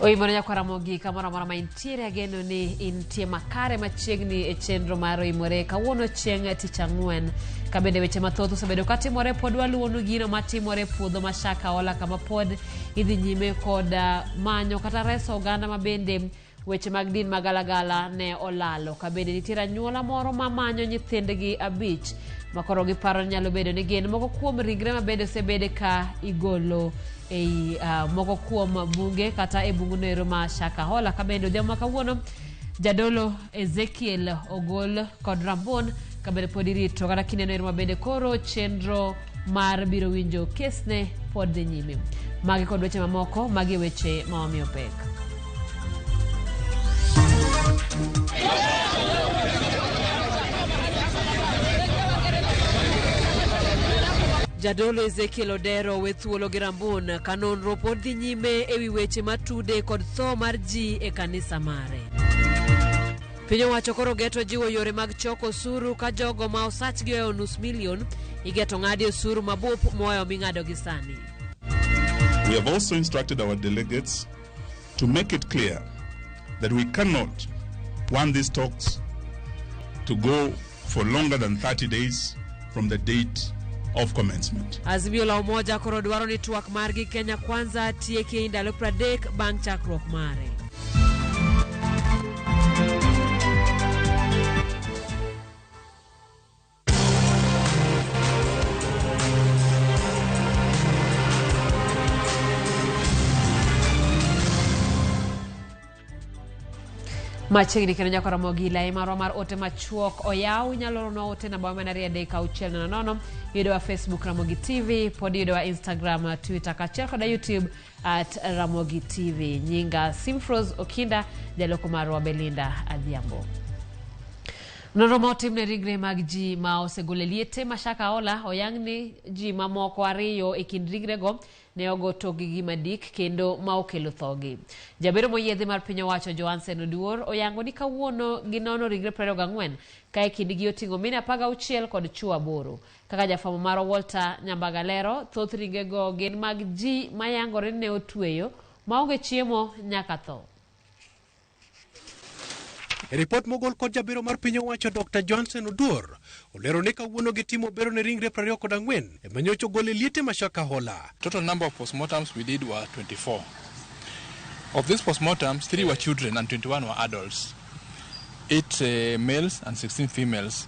Oimore kwa Ramogi kamora mora maintiere ageno ni intie makare machiegni e chenro mar Oimore kawuono chieng' tich ang'wen kabende weche mathoth osebedo katimore pod waluonu gino matimore puodho mashaka ola kama pod idhi nyime kod manyo kata reso oganda mabende weche mag din magalagala ne olalo kabende nitiere anyuola moro mamanyo nyithindgi 5 makoro giparo nyalo bedo ni gin moko kuom rigre mabende osebede ka igolo ei moko kuom bunge kata e bungu nero ma shaka hola kabende odhiambo kawuono jadolo Ezekiel ogol kod Rambon kabende pod irito kata kineno mabende koro chenro mar biro winjo kesne pod dhi nyime magi kod weche mamoko magi weche maomiyo pek. Jadolo Ezekiel Odero wethuolo gi Rambon kanonro pod dhi nyime ewi weche matude kod tho mar ji e kanisa mare. Piny owacho koro geto jiwo yore mag choko osuru ka jogo ma osachgi e $500,000 igeto ng'adi osuru mabup moyo ming'ado gi sani. We have also instructed our delegates to make it clear that we cannot want these talks to go for longer than 30 days from the date of commencement. Azimio la umoja koro dwaro ni twak margi Kenya kwanza tieke ndalo 30 bang' chakruok mare. Machiegni kendo nyako Ramogi lai marwa mar ote machuok oyaw nyalo no ote namba manari dakika 6:00 yudo wa Facebook Ramogi TV pod yudo wa Instagram Twitter kachel kod YouTube @Ramogi TV nyinga Simfros Okinda jaloko marwa Belinda Adhiambo. Noromo timne rigre mag ji ma osegole liete mashaka ola oyangni ji mamoko ariyo e kind rigrego ne ogoto gi madik kendo ma okelo thogi. Jabero moyedhi mar piny owacho Johansen Oduor oyango ni kawuono ginono rigre 24 ka e kindgi oting'o mine 16 kod chuo 8. Kaka jafamo mar Walter Nyambagalero thoth rigego gin mag ji mayangore ne otweyo maonge chiemo nyaka tho. Report mogol kod jabiro mar piny owacho Dr. Johansen Oduor olero ni kawuono gitimo bero ne ringre 24 e manyocho gole liete mashaka hola. Total number of postmortems we did were 24. Of these postmortems, 3 were children and 21 were adults. 8 males and 16 females.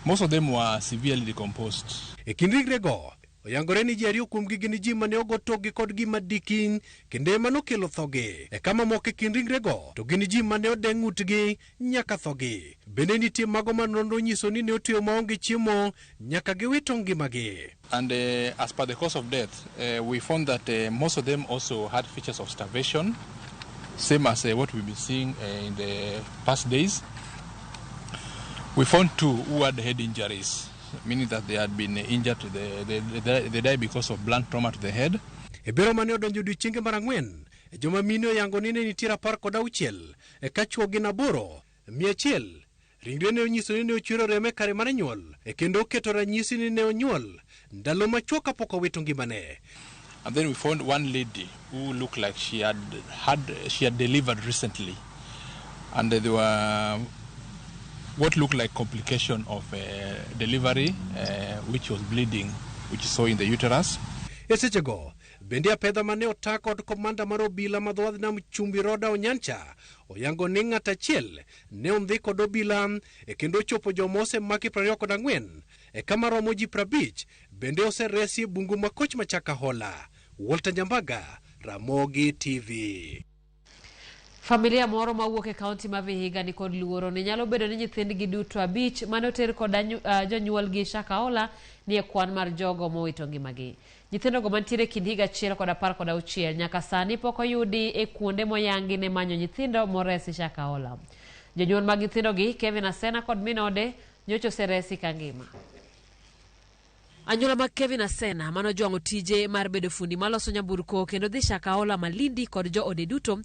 Most of them were severely decomposed. E kin ringrego oyangore ni ji ariyo kuom gini ji mane ogotogi kod gima dikin kende mano kelo thogi. E kama moko kin ringrego to gini ji mane odeng'utgi nyaka thogi. Bende nitie mago manonro nyiso ni ne otiyo maonge chiemo nyaka giwito ngimagi. And as per the cause of death, we found that most of them also had features of starvation, same as what we've been seeing in the past days. We found 2 who had head injuries, meaning that they had been injured to they died because of blunt trauma to the head. E bero mane odonjo odiochienge mar 4 e joma mine oyango ni ne nitiere 16 e ka chuo gin 8 100 ringre ne onyiso ni ne ochwero reme kare mar nyuol e kendo oketo ranyisi ni ne onyuol ndalo machuok kapok owito ngimane. And then we found one lady who looked like she had delivered recently, and there were what looked like complication of delivery, which was bleeding, which you saw in the uterus. Esechego bende apedha mane ota kod komanda mar obila madhowadh nam Chumbi Roda Onyancha oyango ni ng'at achiel ne ondhi kod obila e kendo chopo joma osemaki 24 e kama romo ji 50 bende oseresi bungu makoch machaka hola. Walter Nyambaga, Ramogi TV. Familia moro mawuok e kaunti ma Vihiga ni kod luoro ni nyalo bedo ni nyithindgi duto 5 mane oter kod jonyuolgi shaka ola ni e kwan mar jogo mowito ngimagi. Nyithindogo mantiere kind higa 1 kod 16 nyaka sani pok oyudi e kuonde moyangi ne manyo nyithindo moresi shaka ola. Jonyuol mag nyithindogi Kevin Asena kod Minode nyocha oseresi ka ngima. Anyula mag Kevin Asena mano jongo tije mar bedo fundi maloso nyamburko kendo dhi Shakahola, Malindi kod jo ode duto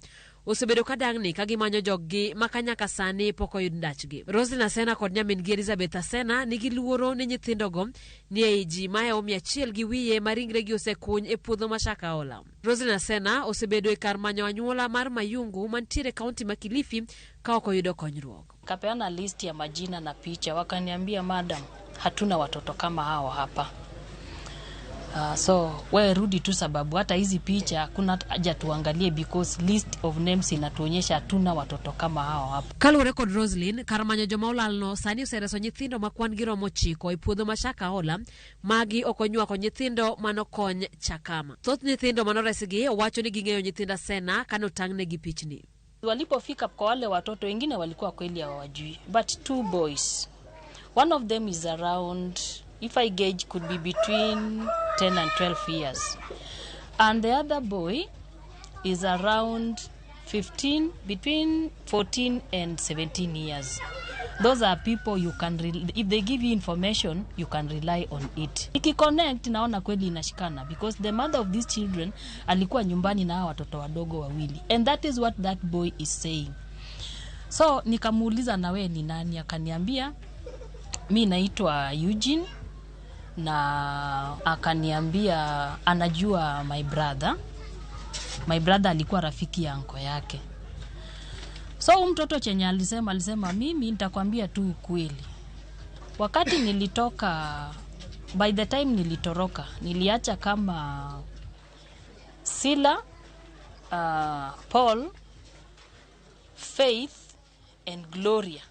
osebedo kadangni ka gimanyo joggi makanyaka sani poko yud ndachgi. Roslyn Asena kod nyamin gi Elizabeth Asena nigi luoro ni nyithindogo ni ei ji mae 100 gi wiye maringre gi osekuny e puodho ma Shakahola. Roslyn Asena osebedo e kar manyo anyuola mar Mayungu mantiere kaunti ma Kilifi ka ok oyudo konyruok. Kapeana list ya majina na picha, wakaniambia madam, hatuna watoto kama hao hapa. So wewe rudi tu, sababu hata hizi picha kuna haja tuangalie because list of names inatuonyesha hatuna watoto kama hao hapa. Kaluwore kod Roslyn, kar manyo joma olalno sani osereso nyithindo ma kwan giromo 9 e puodho ma Shakahola, magi okonyuako nyithindo manokony chakama. Thoth nyithindo manoresgi wacho ni ging'eyo nyithinda Asena kanotang'negi pichni. Walipofika kwa wale watoto wengine walikuwa kweli hawajui, but 2 boys. One of them is around, if I gauge, could be between 10 and 12 years. And the other boy is around 15, between 14 and 17 years. Those are people you can, if they give you information, you can rely on it. Ikiconnect naona kweli inashikana because the mother of these children alikuwa nyumbani na watoto wadogo wawili. And that is what that boy is saying. So nikamuuliza na wewe ni nani? Akaniambia mimi naitwa Eugene, na akaniambia anajua my brother. My brother alikuwa rafiki ya anko yake. So mtoto chenye alisema mimi nitakwambia tu ukweli. Wakati nilitoka, by the time nilitoroka, niliacha kama Sila, Paul, Faith and Gloria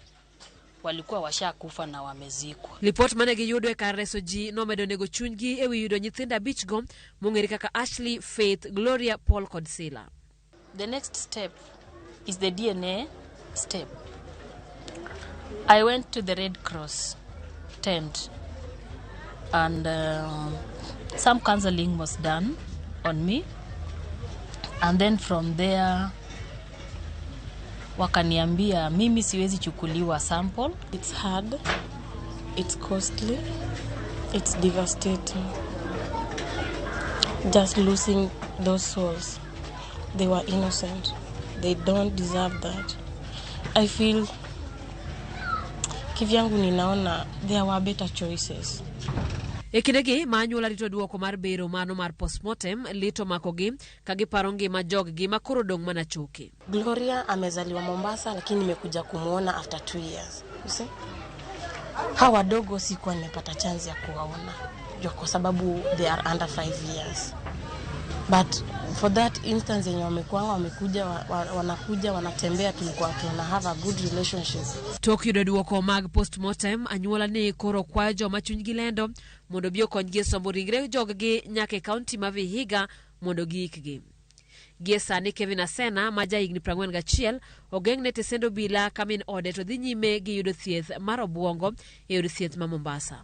walikuwa washakufa na wamezikwa. Report manegi yudo e kar reso ji nomedo nego chunygi ewi yudo nyithinda bichgo mong'ere kaka Ashley, Faith, Gloria, Paul kod Sila. The next step is the DNA step. I went to the Red Cross tent and some counseling was done on me, and then from there wakaniambia mimi siwezi chukuliwa sample. It's hard, it's costly, it's devastating. Just losing those souls. They were innocent. They don't deserve that. I feel kivyangu ninaona there were better choices. Ekidegi manyuola rito duoko mar bero mano mar postmortem lito makogi kagiparo ngima joggi makoro dong mana choke. Gloria amezaliwa Mombasa lakini nimekuja kumuona after 2 years. You see? Hawa wadogo sikuwa nimepata chance ya kuwaona kwa sababu they are under 5 years. But for that instance yenye wamekuja wanakuja wanatembea, tulikuwa tuna have a good relationship. Tok yudo duoko mag postmortem, anyuola ni koro kwayo joma chunygi lendo mondo bi okonygi somo ringre joggi nyaka e kaunti ma Vihiga mondo giikgi. Gie sani Kevin Asena ma jahigni 41 ogeng'ne tesendo bila kamin ode to dhi nyime gi yudo thieth mar obwongo e od thieth ma Mombasa.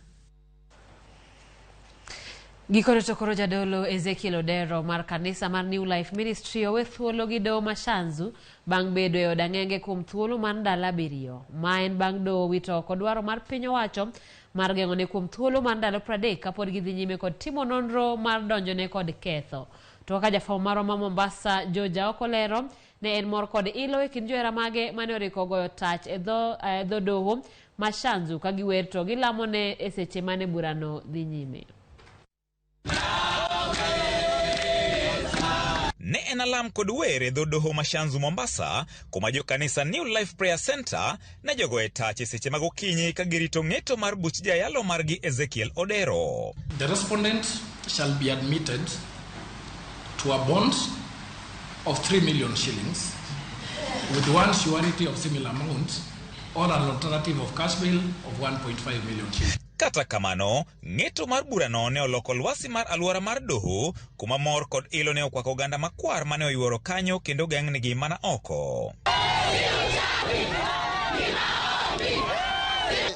Gikone to koro jadolo Ezekiel Odero mar kanisa mar New Life Ministry owe thuolo gi doho Mashanzu bang' bedo e od ang'enge kuom thuolo mar ndalo 7. Ma en bang' doho wito oko dwaro mar piny owacho mar geng'one kuom thuolo mar ndalo 30 kapod gidhi nyime kod timo nonro mar donjone kod ketho. To kaka jafwambo marwa ma Mombasa Joja okolero ne en mor kod ilo e kind johera mage mane oriko goyo tach e dho doho Mashanzu ka giwer to gilamone e seche mane burano dhi nyime. Ne en alam kod were dho doho Mashanzu Mombasa kuma jo kanisa New Life Prayer Center ne jogo e tache seche mag okinyi ka girito ng'eto mar buch jayalo margi Ezekiel Odero. The respondent shall be admitted to a bond of 3 million shillings with one surety of similar amount or an alternative of cash bail of 1.5 million shillings. Kata kamano, ng'eto mar burano ne oloko lwasi mar alwora mar doho kuma mor kod ilo ne okwako oganda makwar mane oyuoro kanyo kendo geng'nigi mana oko.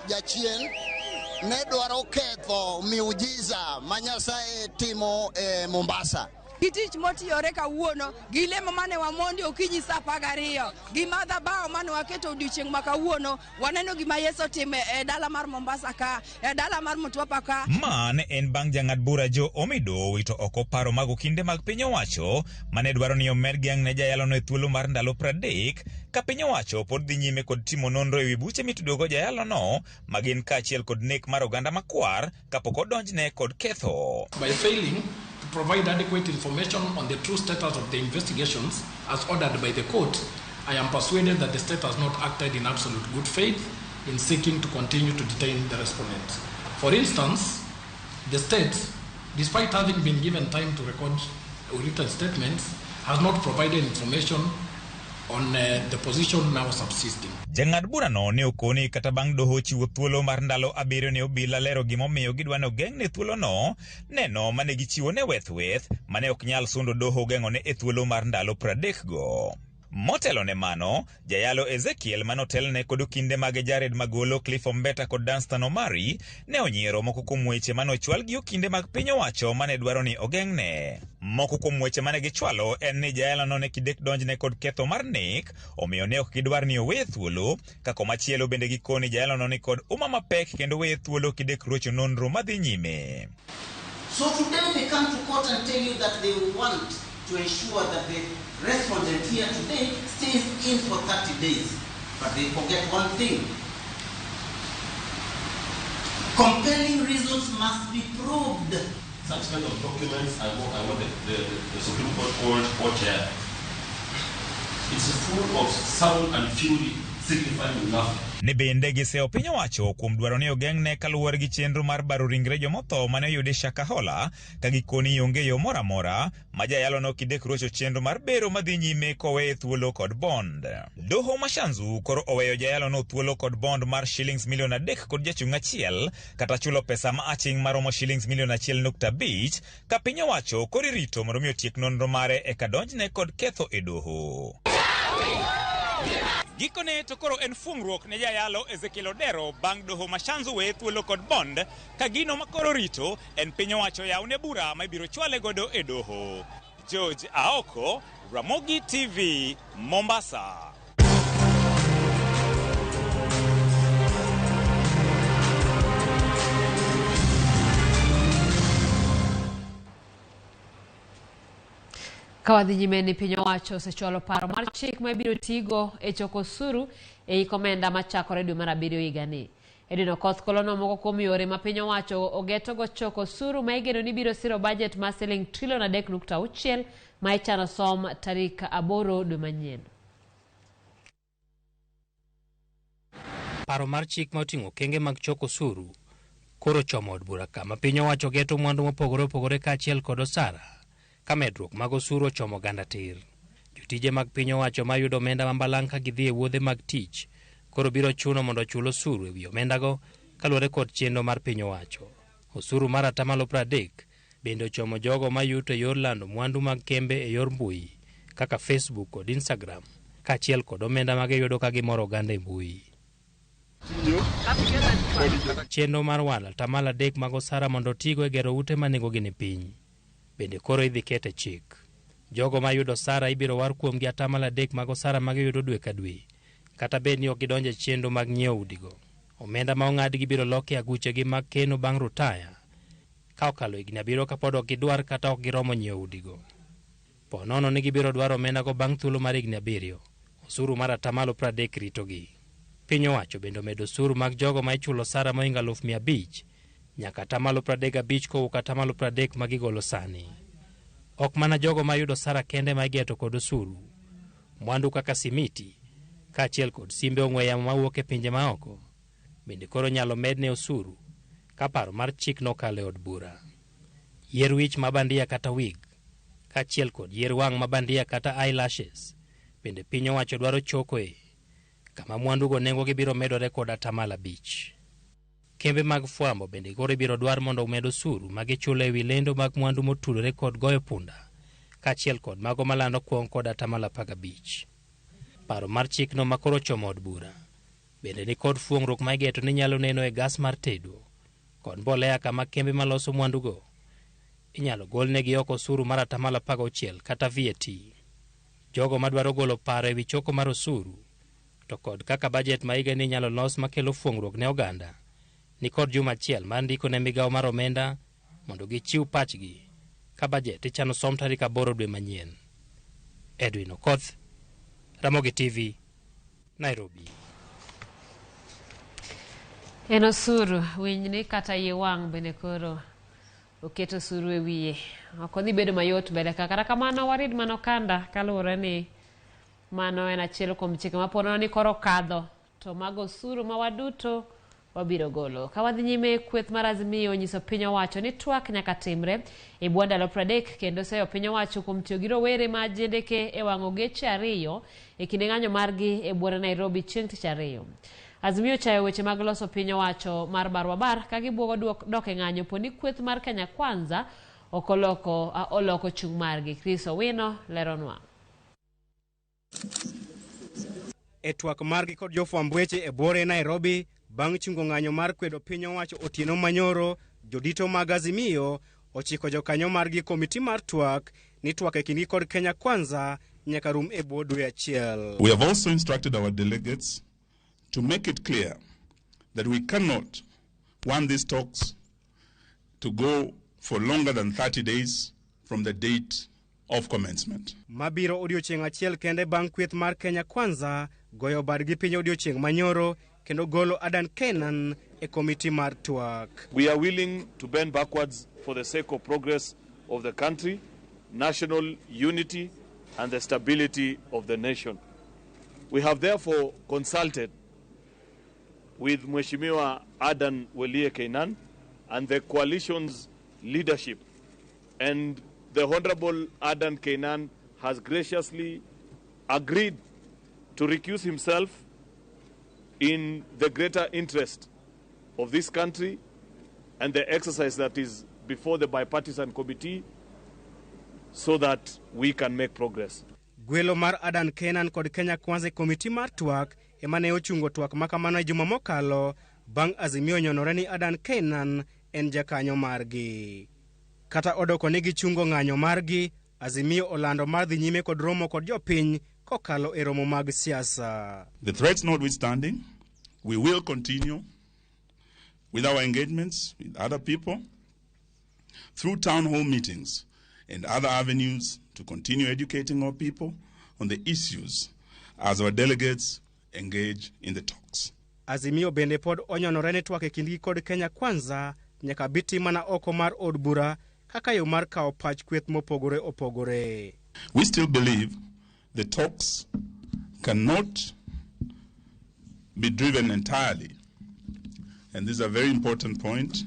Jachien ne dwaro ketho miujiza ma Nyasaye timo e Mombasa. Kitich motiyore kawuono, gilemo mane wamondi okinyi saa 12, gimadha bao mane waketo odiochieng' ma kawuono, waneno gima Yeso time e dala mar Mombasa ka, e dala mar Mtwapa ka. Man en bang' jang'ad bura Jo Omido wito oko paro mag okinde mag piny owacho mane dwaro ni omed geng' ne jayalo no e thuolo mar ndalo 30 ka piny owacho pod dhi nyime kod timo nonro ewi buche mitudogo jayalo no magin kaachiel kod nek mar oganda makwar kapok odonjne kod ketho. By failing to provide adequate information on the true status of the investigations as ordered by the court, I am persuaded that the state has not acted in absolute good faith in seeking to continue to detain the respondent. For instance, the state, despite having been given time to record written statements, has not provided information on the position now subsisting. Jang'ad bura no ne okoni kata bang' doho chiwo thuolo mar ndalo 7 ne obila lero gimomiyo gidwano geng' ne thuolo no, neno mane gichiwo ne weth mane ok nyal sundo doho geng'one e thuolo mar ndalo 30 go. Motelo ne mano, jayalo Ezekiel manotelne kod okinde mag Jared Magolo, Cliff Ombeta kod Danstan Omari ne onyiero moko kuom weche manochwal gi okinde mag piny owacho mane dwaro ni ogeng'ne. Moko kuom weche mane gichwalo en ni jayalo no ne kidek donjne kod ketho mar nek, omiyo ne ok gidwar ni owe thuolo, kako machielo bende gikoni jayalo no ni kod uma mapek kendo we thuolo kidek rocho nonro madhi nyime. So today they come to court and tell you that they want to ensure that the respondent here today stays in for 30 days. But they forget one thing. Compelling reasons must be proved. Such kind of documents, I want the Supreme Court called Weche. It's full of sound and fury, signifying nothing. Ne bende giseo piny owacho kuom dwaro ni ogeng'ne kaluwore gi chenro mar baro ringre jomotho mane oyude Shakahola ka gikoni onge yo moro amora ma jayalo no kidek rocho chenro mar bero madhi nyime kowe thuolo kod bond. Doho Mashanzu koro oweyo jayalo no thuolo kod bond mar shillings milion 3 kod jachung' achiel kata chulo pesa ma aching' maromo shillings milion 1.5 ka piny owacho koro irito mondo mi otiek nonro mare eka donjne kod ketho e doho. Gikone to koro en fungruok ne jayalo Ezekiel Odero bang' doho Mashanzu we thuolo kod bond ka gino makoro rito en piny owacho yawne bura ma ibiro chwale godo e doho. George Aoko, Ramogi TV, Mombasa. Kawadhi nyime ni piny owacho osechwalo paro mar chik ma ibiro tigo e choko osuru e komenda machakore dwe mar 7 higani. Edino koth kolono moko kuom yore ma piny owacho ogetogo choko osuru ma igeno ni biro siro budget ma siling trilion 3.6 ma ichano som tarik 8 dwe manyien. Paro mar chik ma oting'o kenge mag choko osuru koro chomo od bura kama piny owacho geto mwandu mopogore opogore kaachiel kod osara. Ka medruok mag osuru chomo ganda tir. Jotije mag piny owacho ma yudo omenda mambalang' ka gidhi e wuodhe mag tich koro biro chuno mondo chul osuru ewi omendago kaluwore kod chenro mar piny owacho. Osuru mar 30% bende ochomo jogo ma yuto e yor lando mwandu mag kembe e yor mbui kaka Facebook kod Instagram kaachiel kod omenda ma giyudo ka gimoro oganda e mbui. Chenro mar walo 30% mag osara mondo otigo e gero ute ma nengogi ni piny bende koro idhi kete chik. Jogo ma yudo osara ibiro war kuomgi 3% mag osara ma giyudo dwe ka dwe, kata bed ni ok gidonjo e chenro mag nyiewo udigo. Omenda ma ong'adgi biro loki aguchegi mag keno bang' rutaya ka okalo higni 7 ka pod ok gidwar kata ok giromo nyiewo udigo. Ponono ni gibiro dwaro omendago bang' thuolo mar higni 7. Osuru mar 30% ritogi. Piny owacho bende omedo osuru mag jogo ma ichulo osara moingo 500,000 nyaka 35% kowuok 30% ma gigolo sani. Ok mana jogo ma yudo osara kende ma igeto kod osuru. Mwandu kaka simiti kaachiel kod simbe ong'we yamo mawuok e pinje maoko bende koro nyalo medne osuru ka paro mar chik nokalo e od bura. Yier wich mabandia kata wig kaachiel kod yier wang' mabandia kata eyelashes bende piny owacho dwaro chokoe kama mwandugo nengogi biro medore kod 5%. Kembe mag fwambo bende koro biro dwar mondo omed osuru ma gichulo ewi lendo mag mwandu motudore kod goyo punda kaachiel kod mago malando kuong' kod 15%. Paro mar chikno ma koro chomo od bura bende ni kod fuong'ruok ma igeto ni nyalo neno e gas mar tedo kod mbolea kama kembe maloso mwandugo inyalo golnegi oko osuru mar 16% kata VAT. Jogo madwaro golo paro ewi choko mar osuru to kod kaka bajet ma higa ni nyalo los makelo fuong'ruok ne oganda ni kod juma achiel mar ndiko ne migawo mar omenda mondo gichiw pachgi ka bajet ichano som tarik 8 dwe manyien. Edwin Okoth, Ramogi TV, Nairobi. En osuru winyni kata yie wang' bende koro oketo osuru e wiye. Ok odhi bedo mayot mbele kata kamano warid mano kanda kaluwore ni mano en achiel kuom chike mapono ni koro kadho to mago osuru ma waduto wabiro golo. Ka wadhi nyime kweth mar Azimio onyiso piny owacho ni twak nyaka timre e bwo ndalo 30 kendo seyo piny owacho kuom tiyo gi rowere ma jendeke e wang'o geche 2 e kinde ng'anyo margi e bwore Nairobi chieng' tich 2. Azimio chayo weche mag loso piny owacho mar barwabar ka gibwogo dok e ng'anyo poni kweth mar Kenya Kwanza oloko chung' margi. Chris Owino leronwa. E twak margi kod jofwamb weche e bwore Nairobi bang' chungo ng'anyo mar kwedo piny owacho otieno manyoro, jodito mag Azimio ochiko jokanyo margi komiti mar twak ni twak e kindgi kod Kenya Kwanza nyaka rum e bwo dwe achiel. We have also instructed our delegates to make it clear that we cannot want these talks to go for longer than 30 days from the date of commencement. Mabiro odiochieng' achiel kende bang' kweth mar Kenya Kwanza goyo badgi piny odiochieng' manyoro kendo golo Adan Kenan e komiti mar twak. We are willing to bend backwards for the sake of progress of the country, national unity and the stability of the nation. We have therefore consulted with Mheshimiwa Adan Welie Kenan and the coalition's leadership, and the Honorable Adan Kenan has graciously agreed to recuse himself in the greater interest of this country and the exercise that is before the bipartisan committee so that we can make progress. Gwelo mar Adan Kenan kod Kenya Kwanza komiti mar twak emane ochungo twak makamano e juma mokalo bang' Azimio nyonore ni Adan Kenan en jakanyo margi. Kata odoko ni gichungo ng'anyo margi, Azimio olando mar dhi nyime kod romo kod jopiny kokalo e romo mag siasa. The threats notwithstanding, we will continue with our engagements with other people through town hall meetings and other avenues to continue educating our people on the issues as our delegates engage in the talks. Azimio bende pod onyonore ni twak e kindgi kod Kenya Kwanza nyaka biti mana oko mar od bura kaka yo mar kawo pach kweth mopogore opogore. We still believe the talks cannot be driven entirely, and this is a very important point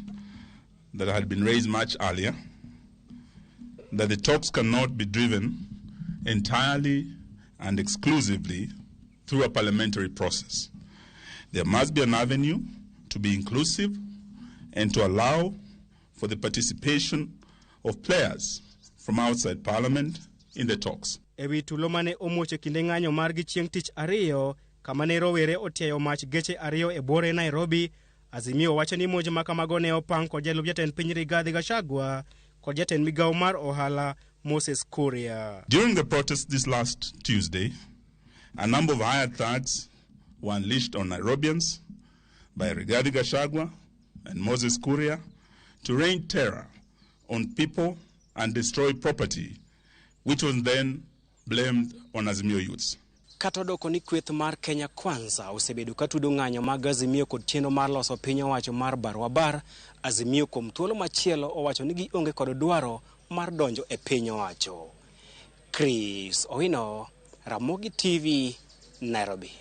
that had been raised much earlier, that the talks cannot be driven entirely and exclusively through a parliamentary process. There must be an avenue to be inclusive and to allow for the participation of players from outside Parliament in the talks. Ewi tulo mane omuoche kinde ng'anyo margi chieng' tich 2 kama ne rowere otiayo mach geche 2 e bwore Nairobi, Azimio wacho ni monj makamago ne opang kod jalup jatend piny Rigathi Gachagua kod jatend migawo mar ohala Moses Kuria. During the protest this last Tuesday, a number of hired thugs were unleashed on Nairobians by Rigathi Gachagua and Moses Kuria to rain terror on people and destroy property, which was then blamed on Azimio youths. Kata odoko ni kweth mar Kenya Kwanza osebedo katudo ng'anyo mag Azimio kod chenro mar loso piny owacho mar barwabar, Azimio kuom thuolo machielo owacho ni gionge kod dwaro mar donjo e piny owacho. Chris Owino, Ramogi TV, Nairobi.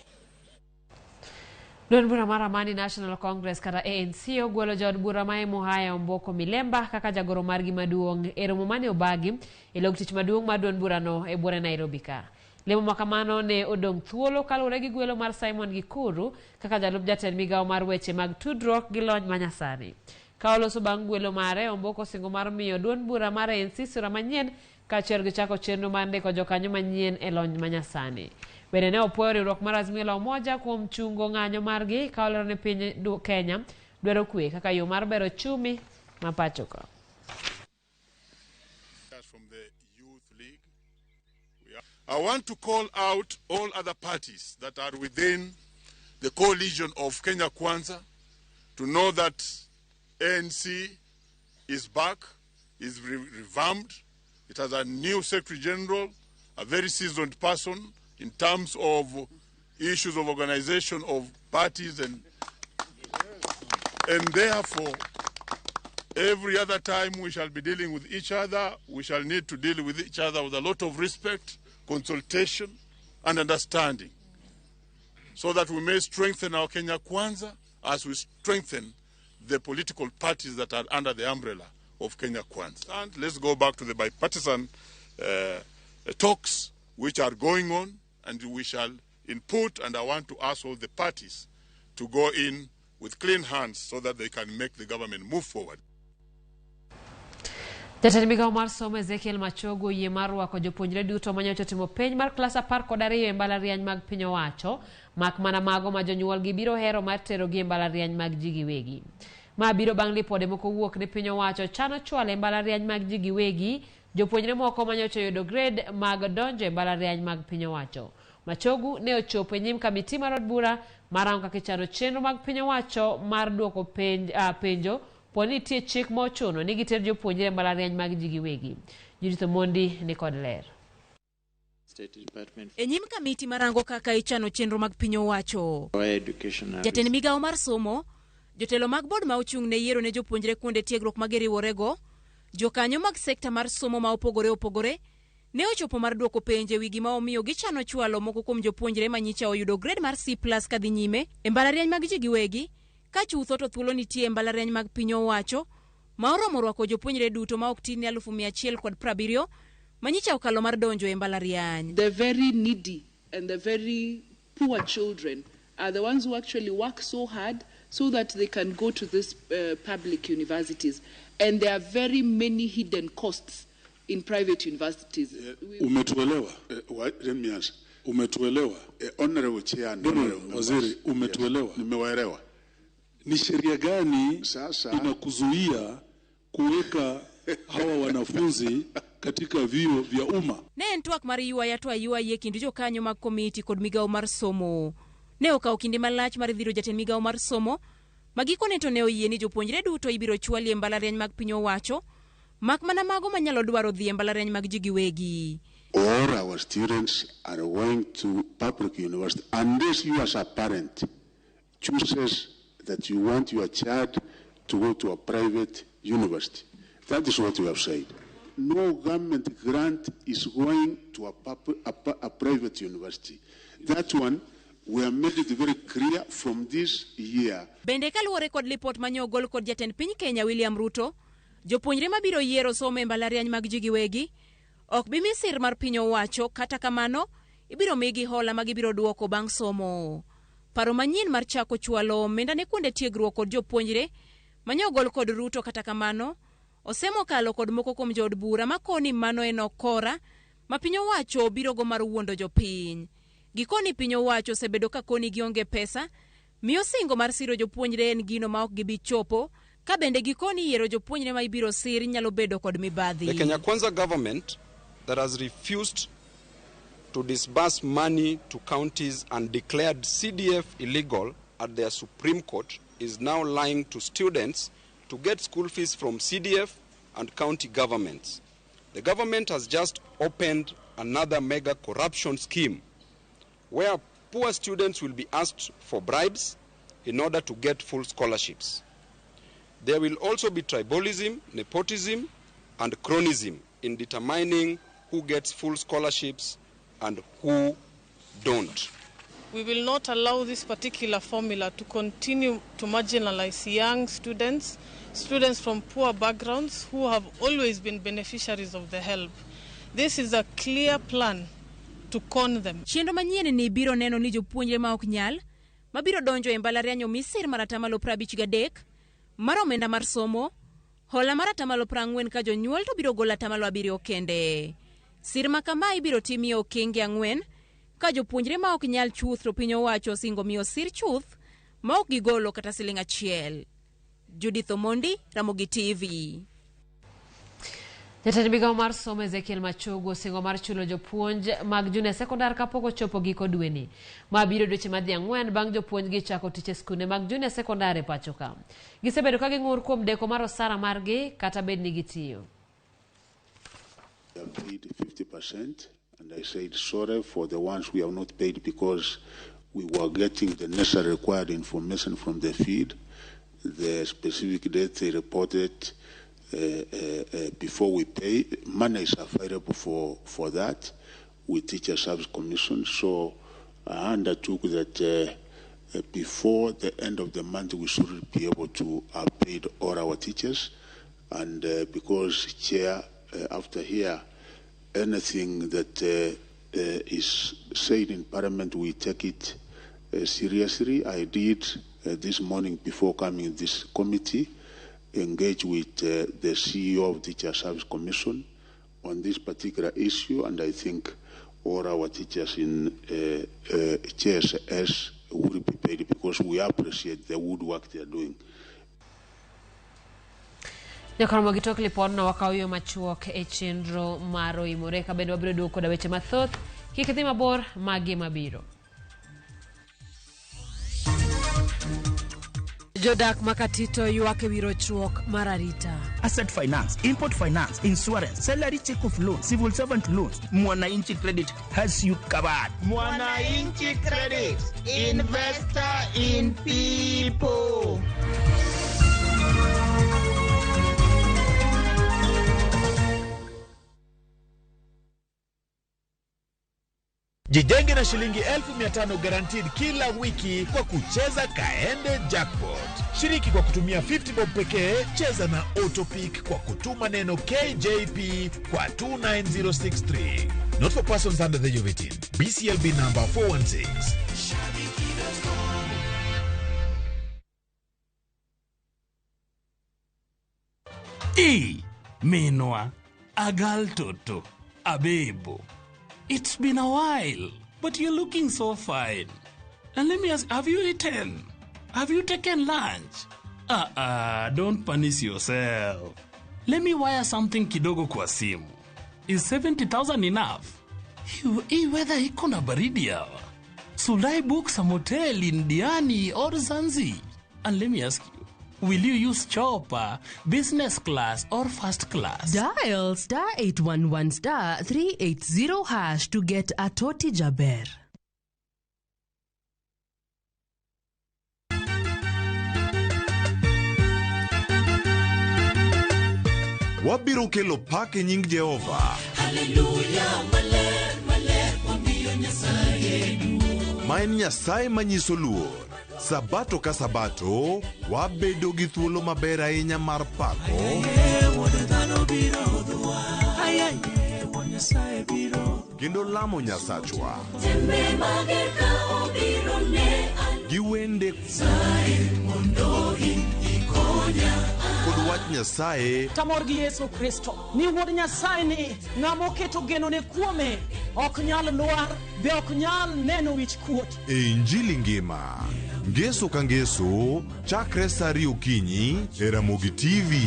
Duond bura mar Amani National Congress kata ANC ogwelo jod bura ma Muhaya Omboko Milemba kaka jagoro margi maduong' e romo mane obagi e log tich maduong' mar duond bura no e bwore Nairobi ka. Lemo makamano ne odong' thuolo kaluwore gi gwelo mar Simon Gikuru kaka jalup jatend migawo mar weche mag tudruok gi lony manyasani. Ka oloso bang' gwelo mare, Omboko singo mar miyo duond bura mar ANC sura manyien kaachiel gi chako chenro mar ndiko jokanyo manyien e lony manyasani. Bende ne opuoyo riwruok mar Azimio la Umoja kuom chungo ng'anyo margi ka olero ne piny Kenya dwaro kwe kaka yo mar bero chumi ma pacho ka. League. I want to call out all other parties that are within the coalition of Kenya Kwanza to know that ANC is back, is revamped. It has a new Secretary General, a very seasoned person in terms of issues of organization of parties, and therefore every other time we shall be dealing with each other, we shall need to deal with each other with a lot of respect, consultation, and understanding, so that we may strengthen our Kenya Kwanza as we strengthen the political parties that are under the umbrella of Kenya Kwanza. And let's go back to the bipartisan talks which are going on, and we shall input, and I want to ask all the parties to go in with clean hands so that they can make the government move forward. Jatend migao mar somo Ezekiel Machogu yie mar rwako jopuonjre duto manyocha timo penj mar klas 12 e mbalariany mag piny owacho, mak mana mago ma jonyuolgi biro hero mar terogi e mbalariany mag ji giwegi. Ma biro bang' lipode moko wuok ne piny owacho chano chwalo e mbalariany mag ji giwegi jopuonjre moko manyocha yudo grade mag donjo e mbalariany mag piny owacho. Machogu ne ochopo e nyim kamiti mar od bura marango kaka ichano chenro mag piny owacho mar duoko penjo poni tie chik ma ochuno ni giter jopuonjre e mbalariany mag ji giwegi. Judith Mondi ni kod ler. E nyim kamiti marango kaka ichano chenro mag piny owacho, jatend migao mar somo, jotelo mag bod ma ochung' ne yiero ne jopuonjre kuonde tiegruok mag riworego, jokanyo mag sekta mar somo ma opogore ne ochopo mar duoko penje wi gima omiyo gichano chwalo moko kuom jopuonjre manyicha oyudo grade mar C+ kadhi nyime e mbalariany mag ji giwegi, ka chutho to thuolo nitie e mbalariany mag piny owacho ma oromo rwako jopuonjre duto ma ok tin 170 manyicha okalo mar donjo e mbalariany. The very needy and the very poor children are the ones who actually work so hard so that they can go to these public universities, and there are very many hidden costs in private universities. Umetuelewa? Let me ask. Umetuelewa? Honorable Chair, Waziri, umetuelewa? Nimewaelewa. Ni sheria gani inakuzuia kuweka hawa wanafunzi katika vyuo vya umma? Ne ntwak mar yua yatwa yua ye kind jokanyo mag komiti kod migao mar somo. Ne okawo kinde malach mar dhiro jatend migao mar somo, magikone to ne oyie ni jopuonjre duto ibiro chwali e mbalariany mag piny owacho, mak mana mago manyalo dwaro dhi e mbalariany mag ji giwegi. All our students are going to public university unless you as a parent chooses that you want your child to go to a private university. That is what we have said. No government grant is going to a private university. That one, we have made it very clear from this year. Bende kaluwore kod lipot manyogol kod jatend piny Kenya William Ruto, jopuonjre mabiro yiero somo e mbalariany mag ji giwegi ok bi misir mar piny owacho, kata kamano ibiro migi hola ma gibiro duoko bang' somo. Paro manyien mar chako chwalo omenda ne kuonde tiegruok kod jopuonjre manyogol kod Ruto, kata kamano osemo kalo kod moko kuom jood bura makoni mano en okora ma piny owacho biro go mar wuondo jopiny. Gikoni piny owacho osebedo ka koni gionge pesa, miyo singo mar siro jopuonjre en gino ma ok gibi chopo, ka bende gikoni yiero jopuonjre ma ibiro sir nyalo bedo kod mibadhi. The Kenya Kwanza government that has refused to disburse money to counties and declared CDF illegal at their Supreme Court is now lying to students to get school fees from CDF and county governments. The government has just opened another mega corruption scheme where poor students will be asked for bribes in order to get full scholarships. There will also be tribalism, nepotism, and cronyism in determining who gets full scholarships and who don't. We will not allow this particular formula to continue to marginalize young students from poor backgrounds who have always been beneficiaries of the help. This is a clear plan to con them. Chenro manyien ni biro neno ni jopuonjre ma ok nyal mabiro donjo e mbalariany misir mar 53 mar omenda mar somo, hola mar 40 ka jonyuol to biro golo 7 kende. Sir ma kama ibiro timie okenge 4 ka jopuonjre ma ok nyal chuth to piny owacho singo miyo sir chuth ma ok gigolo kata siling 1. Judith Mondi, Ramogi TV. Jatend migawo mar somo Ezekiel Machogo singo mar chulo jopuonj mag junior sekondar kapok ochopo giko dweni. Ma biro dweche madhi 4 bang' jopuonj gi chako tich e skunde mag junior sekondar e pacho ka. Gisebedo ka ging'ur kuom deko mar osara margi kata bed ni gitiyo. We have paid 50%, and I said sorry for the ones we have not paid because we were getting the necessary required information from the feed. The specific date they reported before we pay. Money is available for that with Teacher Service Commission. So I undertook that before the end of the month we should be able to have paid all our teachers. And because Chair, after here, anything that is said in Parliament, we take it seriously. I did this morning before coming to this committee, engage with the CEO of the Teacher Service Commission on this particular issue, and I think all our teachers in JSS will be paid because we appreciate the good work they are doing. Ramogi tok lipod na wakauyo machuok e chenro mar Oimore ka bende wabiro duoko da weche mathoth kik dhi mabor magi mabiro. Jodak makatito ywak ewi rochruok mar arita. Asset finance, import finance, insurance, salary check of loan, civil servant loans. Mwananchi Credit has you covered. Mwananchi Credit, investor in people. Jijenge na shilingi 1500 guaranteed kila wiki kwa kucheza Kaende Jackpot. Shiriki kwa kutumia 50 bob pekee, cheza na Autopic kwa kutuma neno KJP kwa 29063. Not for persons under the age of 18. BCLB number 416. Minwa, Agal Toto, Abebo. It's been a while, but you're looking so fine. And let me ask, have you eaten? Have you taken lunch? Don't punish yourself. Let me wire something kidogo kwa simu. Is 70,000 enough? Hii weather iko na baridi hawa. Should I book some hotel in Diani or Zanzi? And let me ask you, will you use chopper, business class or first class? Dial *811 *380 hash to get a Toti Jaber. Wabiro kelo pak e nying Jehova. Hallelujah, maler, maler, wamiyo Nyasaye. Ma en Nyasaye manyiso luor. Sabato ka sabato, wabedo gi thuolo maber ahinya mar pako. Kendo lamo Nyasachwa. Gi wende kod wach Nyasaye. Tamor gi Yesu Kristo ni wuod Nyasaye ni ng'amo keto geno ne kuome ok nyal lwar be ok nyal neno wich kuot. E Injili ngima Ngeso ka ngeso chakre saa 2 okinyi e Ramogi TV.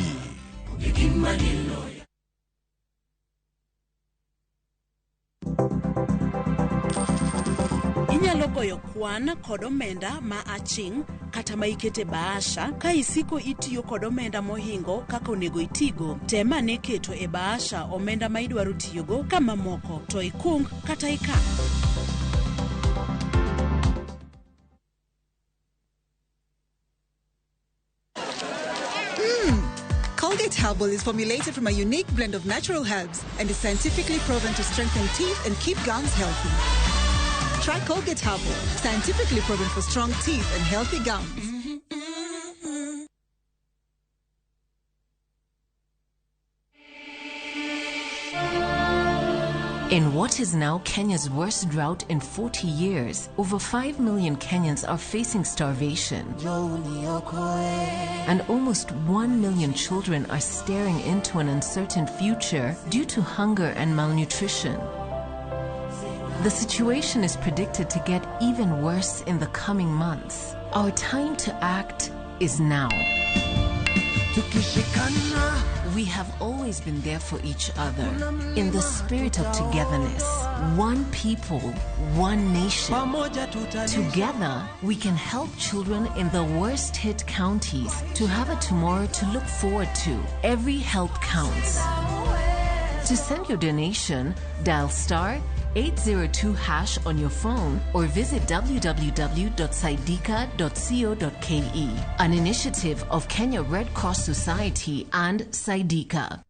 Inyalo goyo kwan kod omenda ma aching' kata ma ikete bahasha ka isiko itiyo kod omenda mohingo kaka onego itigo. Tema ne keto e bahasha omenda ma idwaro tiyogo kama moko to ikung kata ikan. Colgate Herbal is formulated from a unique blend of natural herbs and is scientifically proven to strengthen teeth and keep gums healthy. Try Colgate Herbal, scientifically proven for strong teeth and healthy gums. In what is now Kenya's worst drought in 40 years, over 5 million Kenyans are facing starvation. And almost 1 million children are staring into an uncertain future due to hunger and malnutrition. The situation is predicted to get even worse in the coming months. Our time to act is now. Tukishikana we have always been there for each other in the spirit of togetherness. One people, one nation. Together, we can help children in the worst hit counties to have a tomorrow to look forward to. Every help counts. To send your donation, dial *802# on your phone or visit www.saidika.co.ke, an initiative of Kenya Red Cross Society and Saidika.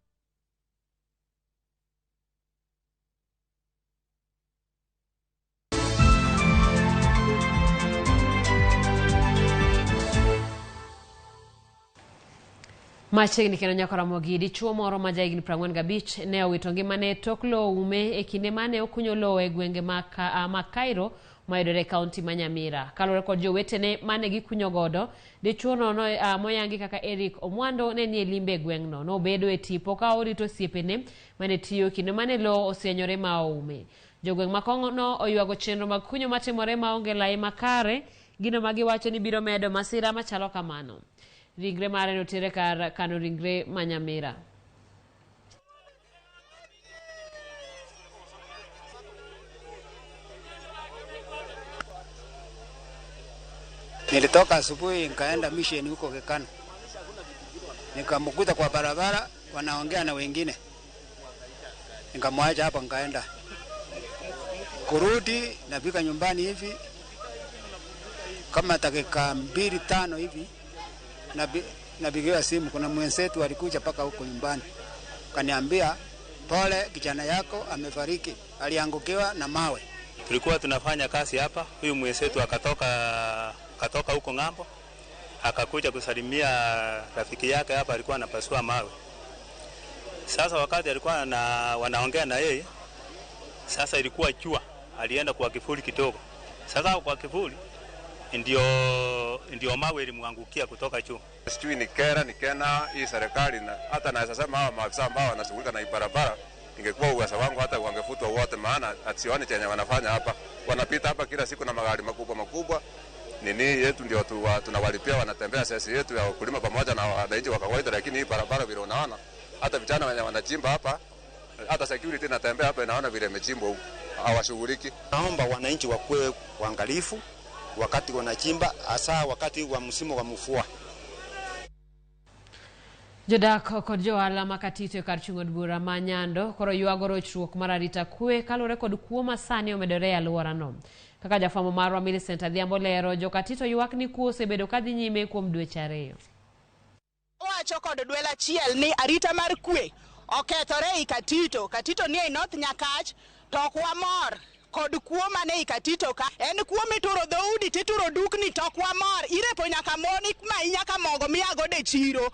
Machiegni kendo nyako Ramogi, dichuo moro ma jahigni 45 ne owito ngimane tok lowo ume e kinde mane okunyo lowo e gwenge ma Cairo mayudore e kaunti ma Nyamira. Kaluwore kod jowetene mane gikunyo godo, dichuo no moyangi kaka Eric Omwando ne nie limbe e gweng'no. Nobedo e tipo ka orito osiepene mane tiyo kinde mane lowo osienyore ma oume. Jogweng' ma Kong'o oywago chenro mag kunyo matimore maonge lai makare, gino ma giwacho ni biro medo masira machalo kamano. Ringre mare notere kar kano ringre ma Nyamira. Nilitoka asubuhi nikaenda mission huko Kekano. Nikamkuta kwa barabara wanaongea na wengine. Nikamwacha hapa nikaenda. Kurudi nafika nyumbani hivi kama dakika 2-5 hivi. Napigiwa simu, kuna mwenzetu alikuja paka huko nyumbani. Kaniambia, pole kijana yako amefariki, aliangukiwa na mawe. Tulikuwa tunafanya kazi hapa, huyu mwenzetu akatoka huko ng'ambo, akakuja kusalimia rafiki yake hapa, alikuwa anapasua mawe. Sasa wakati alikuwa wanaongea na yeye, sasa ilikuwa jua, alienda kwa kivuli kidogo. Sasa kwa kivuli ndio mawe ilimwangukia kutoka juu. Sijui ni kena hii serikali, na hata naweza sema hawa maafisa ambao wanashughulika na hii barabara, ingekuwa uwezo wangu hata wangefutwa wote, maana ationi chenye wanafanya hapa. Wanapita hapa kila siku na magari makubwa. Nini yetu ndio tunawalipia, wanatembea sisi yetu ya kulima pamoja na wananchi wa kawaida, lakini hii barabara vile unaona, hata vijana wenye wanachimba hapa, hata security inatembea hapa, inaona vile imechimbwa huko, hawashughuliki. Naomba wananchi wakuwe waangalifu wakati wanachimba, hasa wakati wa msimu wa mvua. Jodak kod johala makatito e kar chung'od bura ma Nyando koro ywago rochruok mar arita kwe kaluwore kod kuo masani omedore e alworano. Kaka jafwambo marwa Millicent Adhiambo lero, jokatito ywak ni kuo osebedo kadhi nyime kuom dweche 2. Owacho kod dwel achiel ni arita mar kwe okethore e Katito. Katito ni e North Nyakach, to ok wamor kod kuo mane i Katito ka. En kuo mituro dhoudi tituro dukni, to ok wamor. Irepo nyaka moni ma nyaka mogo miago de chiro.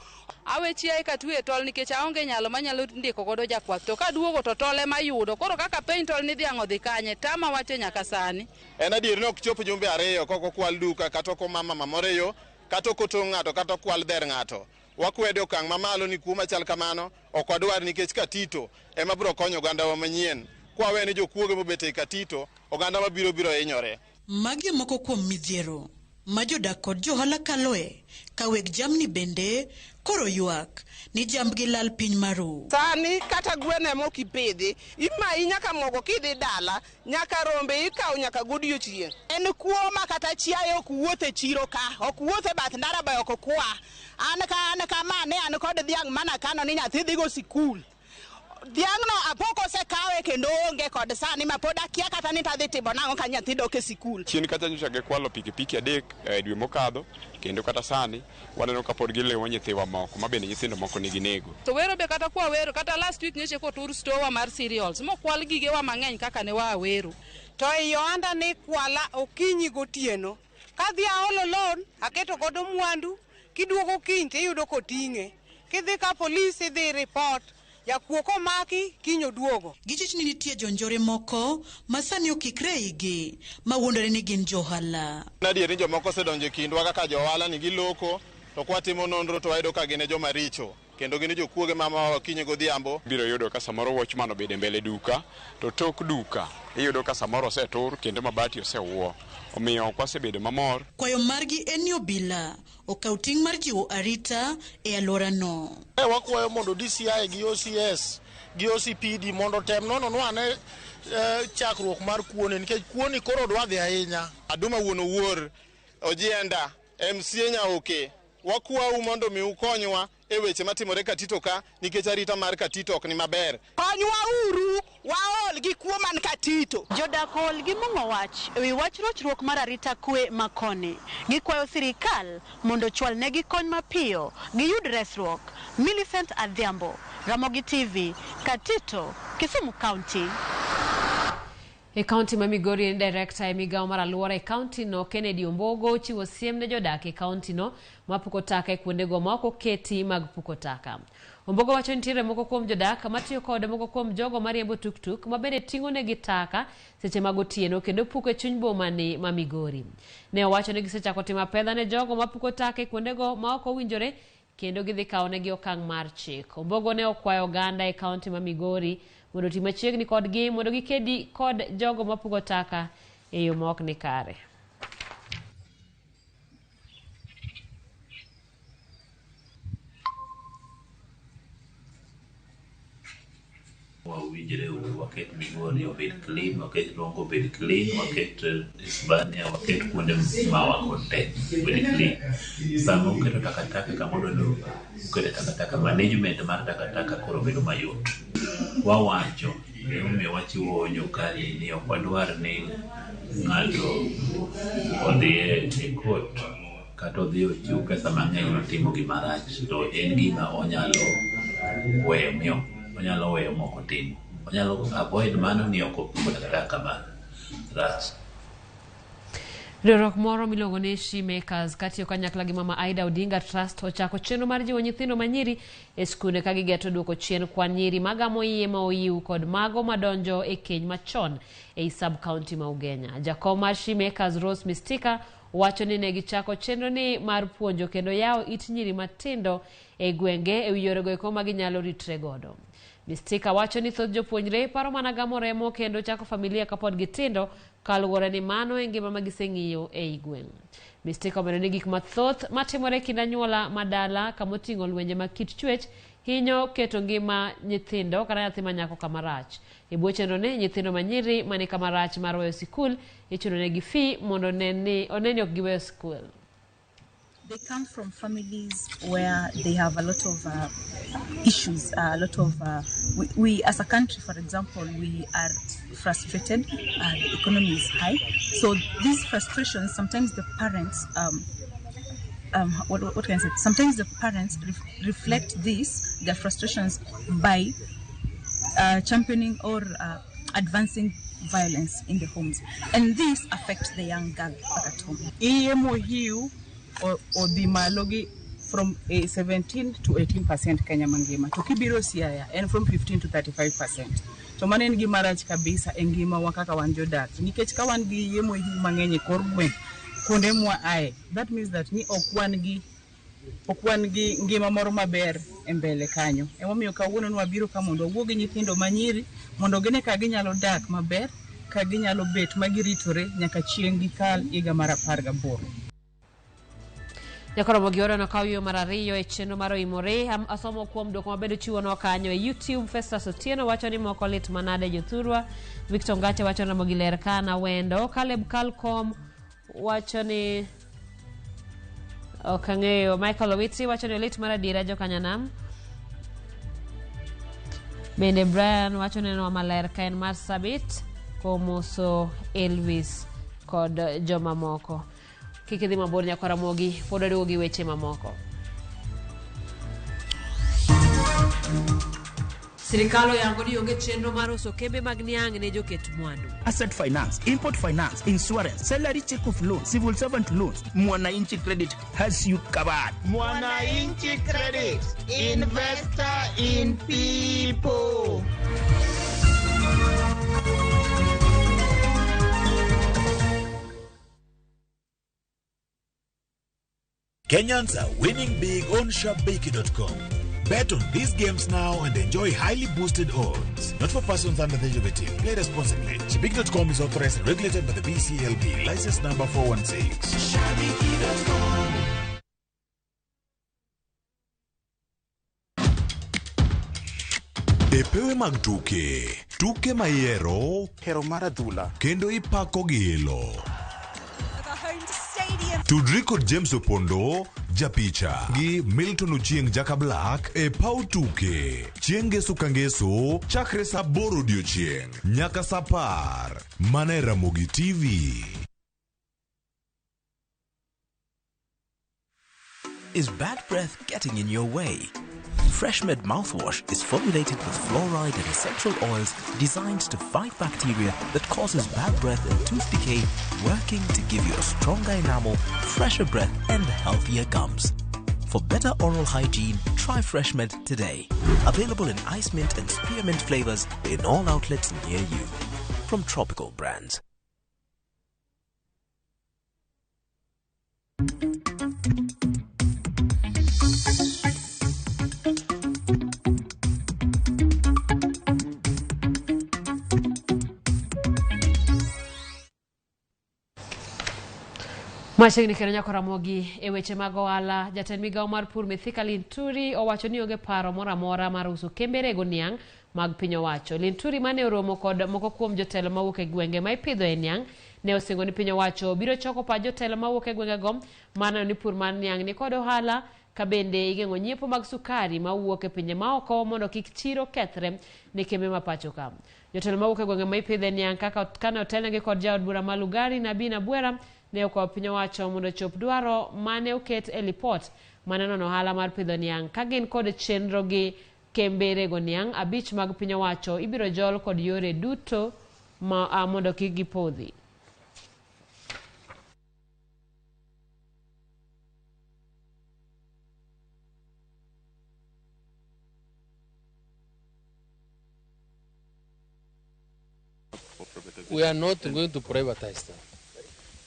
Awechia ka tuwe tol nikech aonge nyalo manyalo ndiko godo jakwath, to ka duogo to tole mayudo. Koro kaka piny tol ni dhiang' odhi kanye, tama wache nyaka sani. En adier nok chopo jumbe 2 koko kwal duka kata ko mama mamoreyo kata ko to ng'ato kata kwal der ng'ato. Wakwedo okang' mamalo ni kuo machal kamano ok wadwar, nikech Katito ema biro konyo oganda wa manyien. Kwawe ni jokuoge mobete Katito, oganda mabiro hinyore. Magi moko kuom midhiero ma jodak kod johala kaloe, ka weg jamni bende koro ywak ni jambgi lal piny maru. Sani kata gwene mok ipidhi, ima nyaka mogo kidhi dala, nyaka rombe ikaw nyaka godiechieng'. En kuo ma kata chiayo ok wuothe chiro ka, ok wuothe bath ndara ba ok kwa. An kama ne an kod dhiang' mana kano ni nyathi dhigo sikul. Dhiang'no apoko se kawe kendo onge kod sani ma pod akia kata ni tadhi timo nang'o ka nyathi dok e sikul. Chien kata nyocha ge kwalo pikipiki 3 dwe mokadho, kendo kata sani waneno ka pod gilewo nyithiwa moko mabende nyithindo moko nigi nego. To wero be kata kwa wero kata last week nyeche ko tur store mar cereals mokwal gigewa mang'eny kaka ne wa wero. To yoanda ne kwala okinyi gotieno. Kadhi aolo loan aketo godo mwandu, kiduogo kiny tiyudo koting'e. Kidhi ka polisi idhi report, jakuoko maki kinyo duogo. Gichich ni nitie jonjore moko masani okikre igi mawuondore ni gin johala. Nadier ni jomoko sedonjo kindwa kaka johala ni giloko, to kwa timo nonro to wayudo ka gin joma richo. kendo gin jokuoge mama okinyi godhiambo. Biro yudo ka samoro watchman obede mbele duka, to tok duka iyudo ka samoro osetur kendo mabati osewuo. Omiyo ok wasebedo mamor. Kwayo margi en ni obila okaw ting' mar jiwo arita e alworano. Wakwayo mondo DCI gi OCS gi OCPD mondo tem nono ane chakruok mar kuone nikech kuoni koro dwa dhi ahinya. Aduma wuon owuor Ojienda MCA Nyaoke wakwau mondo mi ukonywa e weche matimore Katito ka nikech arita mar Katito ok ni maber. Konywa uru waol gi kuo man Katito. Jodak ol gi mong'o wach ewi wach rochruok mar arita kwe makoni. Gikwayo sirikal mondo chwal negi kony mapiyo giyud resruok. Millicent Adhiambo, Ramogi TV, Katito, Kisumu County. E kaunti ma Migori, director e migao mar alwora e kaunti no Kennedy Ombogo chiwo siem ne jodak e kaunti no mapuko taka e kuondego ma ok oketi mag puko taka. Ombogo wacho nitiere moko kuom jodak matiyo kod moko kuom jogo mariembo tuktuk ma bende ting'o negi taka seche mag otieno kendo puko e chuny boma ni ma Migori. Ne owacho ni gisechako timo apedha ne jogo mapuko taka e kuondego ma ok owinjore kendo gidhi kawo negi okang' mar chik. Ombogo ne okwayo oganda e kaunti ma Migori mondo ti machiegni kodgi mondo gikedi kod jogo mapuko taka e yo ma ok ni kare. Wawinjire waket Migori obed clean, waket Rongo obed clean, waket Hispania, waket kuonde ma wakonte obed clean. Sama uketo takataka kamoro no, uketo takataka management mar takataka koro bedo mayot. Wawacho omiyo wachiwo onyo kari ni ok wadwar ni ng'ato odhi e court kata odhi ochiw pesa mang'eny otimo gima rach to en gima onyalo weyo onyalo weyo moko timo. Onyalo avoid mano ni ok opuko takataka ma rach. Riwruok moro miluongo ni She Makers katiyo kanyakla gi Mama Aida Odinga Trust ochako chenro mar jiwo nyithindo manyiri e skunde ka gigeto duoko chien kwan nyiri magamo iye ma oyiw kod mago madonjo e keny machon e sub county ma Ugenya. Jakom mar She Makers Rose Mistika wacho ni ne gichako chenro ni mar puonjo kendo yawo it nyiri matindo e gwenge e wi yorego eko ma ginyalo ritre godo. Mistika wacho ni thoth jopuonjre paro mana gamo remo kendo chako familia kapod gitindo kaluwore ni mano e ngima ma giseng'iyo e gweng'. Mistika omedo ni gik mathoth matimore kind anyuola madala kamoting'o lwenje mag kit chwech hinyo keto ngima nyithindo kata nyathi manyako kama rach. E bwo chenro ni nyithindo manyiri mani kama rach mar weyo sikul ichuno negi fee mondo oneni ok giweyo sikul. They come from families where they have a lot of issues, we as a country, for example, we are frustrated, the economy is high. So these frustrations, sometimes the parents, what can I say? Sometimes the parents reflect their frustrations by championing or advancing violence in the homes. And this affects the young girl back at home. Odhi malogi from 17 to 18% Kenya mangima. To kibiro Siaya and from 15 to 35%. To mano en gima rach kabisa e ngima wa kaka wan jodak. Nikech ka wan gi yie mohingo mang'eny e kor gweng' kuonde mwa ae, that means that ni ok wan gi ngima moro maber e mbele kanyo. Emomiyo kawuono wabiro ka mondo wawuo gi nyithindo manyiri mondo gine ka ginyalo dak maber, ka ginyalo bet magiritore nyaka chieng' gikal higa mar 18. Ramogi oro no kawiyo mar ariyo e chenro mar Oimore. Asomo kuom dwoko mabedo chiwo no kanyo e YouTube. Festus Otieno wacho ni moko lit manade jothurwa. Victor Ngache wacho ni Ramogi ler kana wendo. Caleb Calcom wacho ni okang'eyo. Michael Owiti wacho ni lit maradiera jo Kanyanam. Bende Brian wacho ni no maler ka en mar Sabit komoso Elvis kod joma moko. Kikidhi mabor nyako Ramogi pod oduogo gi weche mamoko. Sirikal oyango ni onge chenro mar uso kembe mag niang' ne joket mwandu. Asset finance, import finance, insurance, salary check of loan, civil servant loans. Mwananchi Credit has you covered. Mwananchi Credit, investor in people. Kenyans are winning big on Shabiki.com. Bet on these games now and enjoy highly boosted odds. Not for persons under the age of 18. Play responsibly. Shabiki.com is authorized and regulated by the BCLB. License number 416. Epewe mag tuke maiero, hero maradhula, kendo ipako gilo. Tudri kod James Opondo, Japicha, gi Milton Ochieng Jaka Black, e pau tuke. Chieng' Ngeso ka Ngeso, chakre sa 8 odiochieng', nyaka sa 10, mana e Ramogi TV. Is bad breath getting in your way? FreshMed mouthwash is formulated with fluoride and essential oils designed to fight bacteria that causes bad breath and tooth decay, working to give you a stronger enamel, fresher breath, and healthier gums. For better oral hygiene, try FreshMed today. Available in ice mint and spearmint flavors in all outlets near you. From Tropical Brands. Machiegni kendo nyako Ramogi e weche mag ohala. Jatend migawo mar pur Mithika Linturi owacho ni onge paro moro amora mar uso kembe rego niang' mag piny owacho. Linturi mane oromo kod moko kuom jotelo mawuok e gwenge ma ipidho e niang' ne osingo ni piny owacho biro choko pa jotelo mawuok e gwengego maneno ni pur mar niang' ni kod ohala ka bende igeng'o nyiepo mag sukari mawuok e pinje maoko mondo kik chiro kethre ne kembe ma pacho ka. Jotelo mawuok e gwenge ma ipidho e niang' kane otelnegi kod jaod bura ma Lugari Nabi Nabwera ne okwayo piny owacho mondo chop dwaro mane oket e lipot maneno no ohala mar pidho niang' ka gin kod chenro gi kembe rego niang' 5 mag piny owacho ibiro jol kod yore duto mondo kik gipodhi. We are not going to privatize them.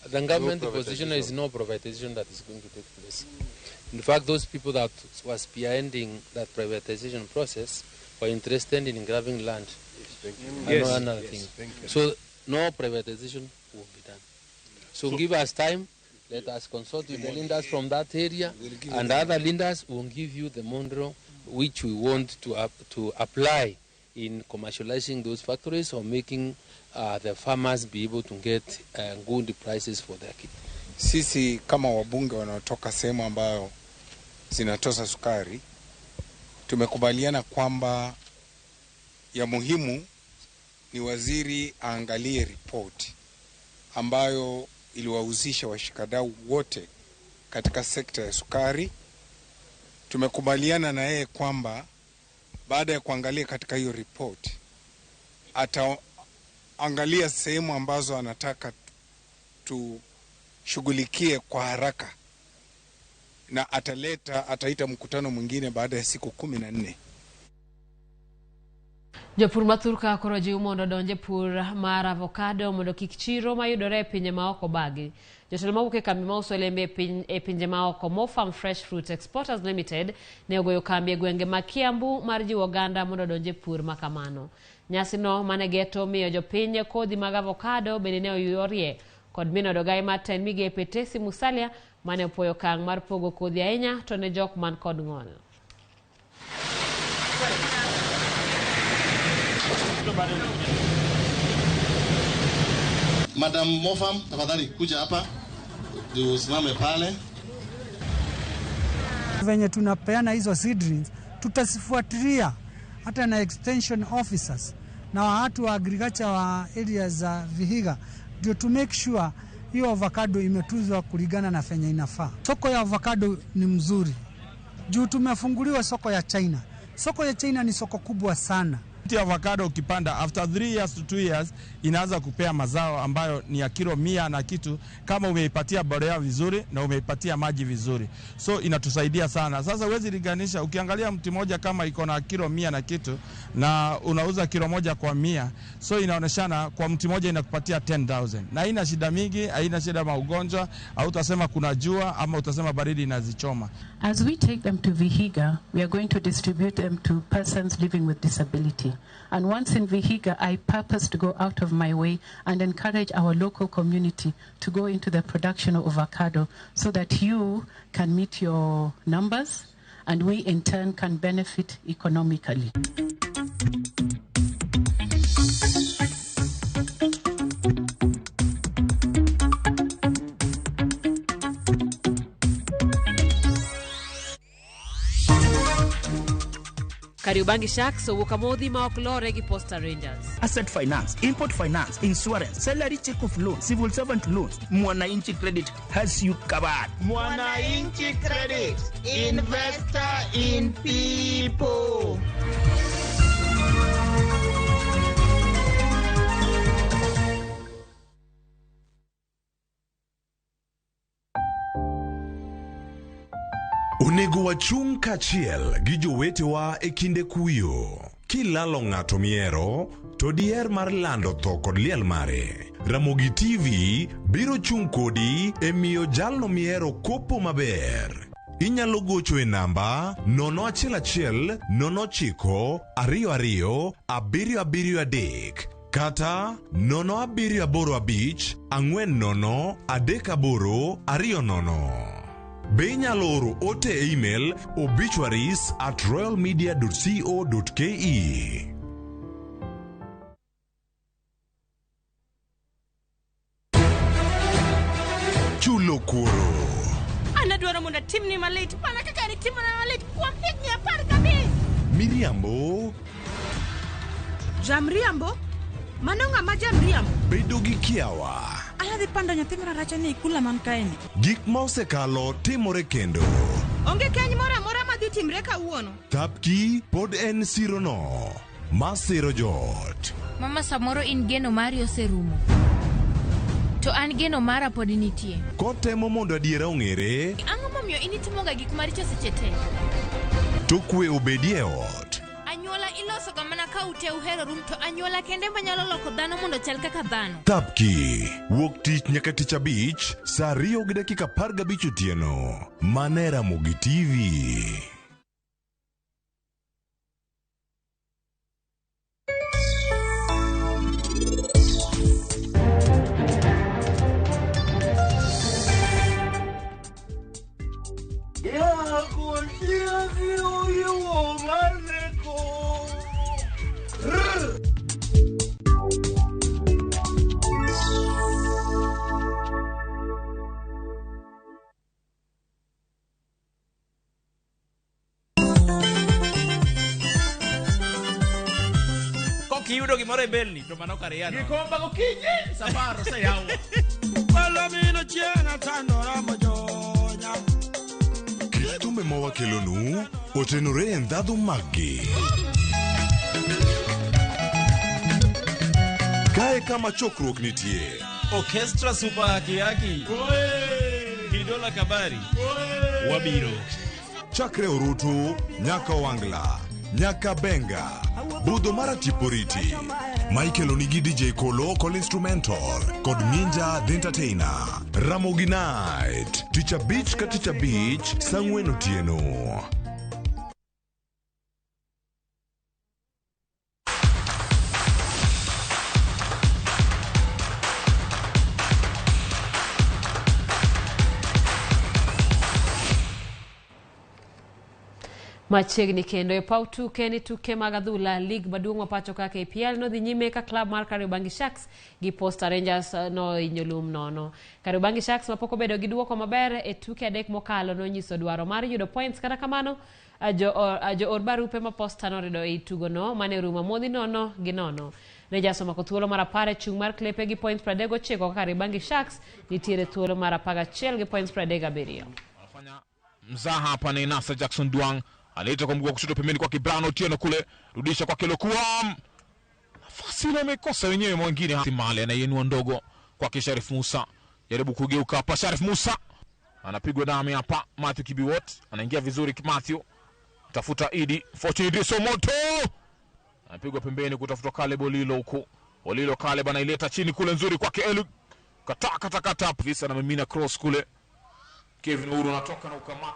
The government position is no privatization that is going to take place. In fact, those people that were spearheading that privatization process were interested in grabbing land. Yes. Another thing. So no privatization will be done. So give us time. Let us consult with the lenders from that area, and other lenders will give you the model which we want to apply in commercializing those factories or making the farmers be able to get good prices for their kit. Sisi kama wabunge wanaotoka sehemu ambayo zinatosa sukari, tumekubaliana kwamba ya muhimu ni waziri aangalie report ambayo iliwahusisha washikadau wote katika sekta ya sukari. Tumekubaliana na yeye kwamba baada ya kuangalia katika hiyo report ataangalia sehemu ambazo anataka tushughulikie kwa haraka, na ataita mkutano mwingine baada ya siku 14. Jopur mathurka koro jiwo mondo donje pur mar avocado mondo kik chiro mayudore e pinje maoko bagi. Jotelo mawuok e kambi mauso olembe e pinje maoko Mo Farm Fresh Fruit Exporters Limited ne ogoyo kambi e gwenge ma Kiambu mar jiwo oganda mondo donje pur makamano. Nyasi no mane geto miyo jopiny kodhi mag avocado bende ne oyuorie kod mino dogai maten migepe Tesi Musalia mane opoyo kang' mar pogo kodhi ahinya to ne jok man kod ng'ol. Madam Mofam, tafadhali kuja hapa ndio usimame pale. Venye tunapeana hizo seedlings tutasifuatilia hata na extension officers na watu wa agriculture wa areas za Vihiga ndio to make sure hiyo avocado imetuzwa kulingana na fenya inafaa. Soko ya avocado ni mzuri juu tumefunguliwa soko ya China. Soko ya China ni soko kubwa sana. mti wa avocado ukipanda after 3 years to 2 years inaanza kupea mazao ambayo ni ya kilo 100 na kitu, kama umeipatia mbolea vizuri na umeipatia maji vizuri. So inatusaidia sana. Sasa huwezi linganisha, ukiangalia mti moja kama iko na kilo 100 na kitu na unauza kilo moja kwa 100, so inaoneshana kwa mti moja inakupatia 10,000. Na haina shida mingi, haina shida maugonjwa, au utasema kuna jua ama utasema baridi inazichoma. As we take them to Vihiga, we are going to distribute them to persons living with disability. And once in Vihiga, I purpose to go out of my way and encourage our local community to go into the production of avocado so that you can meet your numbers and we in turn can benefit economically. Kariobangi Sharks owuok amodhi ma ok lore gi Posta Rangers. Asset finance, import finance, insurance, salary check of loan, civil servant loans. Mwananchi Credit has you covered. Mwananchi Credit, investor in people. Onego wachung' kachiel gi jowetewa e kinde kuyo. Kilalo ng'ato miero, to diher mar lando tho kod liel mare. Ramogi TV biro chung' kodi e miyo jalno miero kopo maber. Inyalo gocho e namba 011 09 22 773 kata 0785 40 38 20. Be inyalo oro ote e email obituaries@royalmedia.co.ke. Chulo kuro. Anadwaro mondo timni malit, mana kaka ni timna malit kuom higni 15. Miriambo. Jamriambo? Mano ng'ama jamriambo? Bedo gi kiawa. Adhi pando nyathi mara ni kula man kaeni. Gik ma osekalo timore kendo. Onge keny moro amora madhi timre kawuono. Tapki pod en sirono. Masiro jot. Mama, samoro in geno mari oserumo. To an geno mara pod nitie. Kotemo mondo adiera ong'ere. Ang'o momiyo initimoga gik maricho seche te? To kwe obedie ot. Anyuola iloso ga mana ka ute uhero rum, to anyuola kende manyalo loko dhano mondo chal kaka dhano. Tapki wuok tich nyaka tich abich saa 2:15 otieno. Mane Ramogi TV. Kiyudo gimoro e belni to mano kare yana. Gikomba gokinyi Samaro se yawa. Palomino chiena tandora mojonya. Thumbe ma wakelonu otenore e ndhadhu maggi. Kae kama chokruok nitie. Orchestra super kiaki. Kidola kabari. Wabiro. Chakre Orutu, nyaka Wangla, nyaka Benga, budho mara Tiporiti. Michael Onigi DJ Kolo kol instrumental, kod Ninja the Entertainer. Ramogi Night, Ticha Beach ka Ticha Beach, Sang'wen otieno. Machiegni kendo e paw tuke ni tuke mag adhula lig maduong' ma pacho ka KPL no dhi nyime ka klab mar Kariobangi Sharks gi Posta Rangers no inyolum nono. Kariobangi Sharks ma pok obedo gi duoko maber e tuke adek mokalo no nyiso dwaro mar yudo points, kata kamano ajo or barupe ma Posta no rido e tugo no mane ruma modhi nono gi nono. Rangers omako thuolo mar 10 chung mar klepe gi points 39 ka Kariobangi Sharks nitiere thuolo mar 11 gi points 37. Mzaha hapa ni Nasa Jackson Duang Anaita kwa mguu wa kushoto pembeni kwa Kibrano Otieno kule. Rudisha kwa Kelokuam. Nafasi ile amekosa wenyewe mwingine. Simale anayenua ndogo kwa Sharif Musa. Jaribu kugeuka hapa Sharif Musa. Anapigwa dami hapa Matthew Kibiwot. Anaingia vizuri Matthew. Tafuta Idi. Fortunately Somoto. Anapigwa pembeni kutafuta Caleb Olilo huko. Olilo Caleb anaileta chini kule nzuri kwake Elu. Kata. Visa na mimina cross kule. Kevin Uru anatoka na ukama.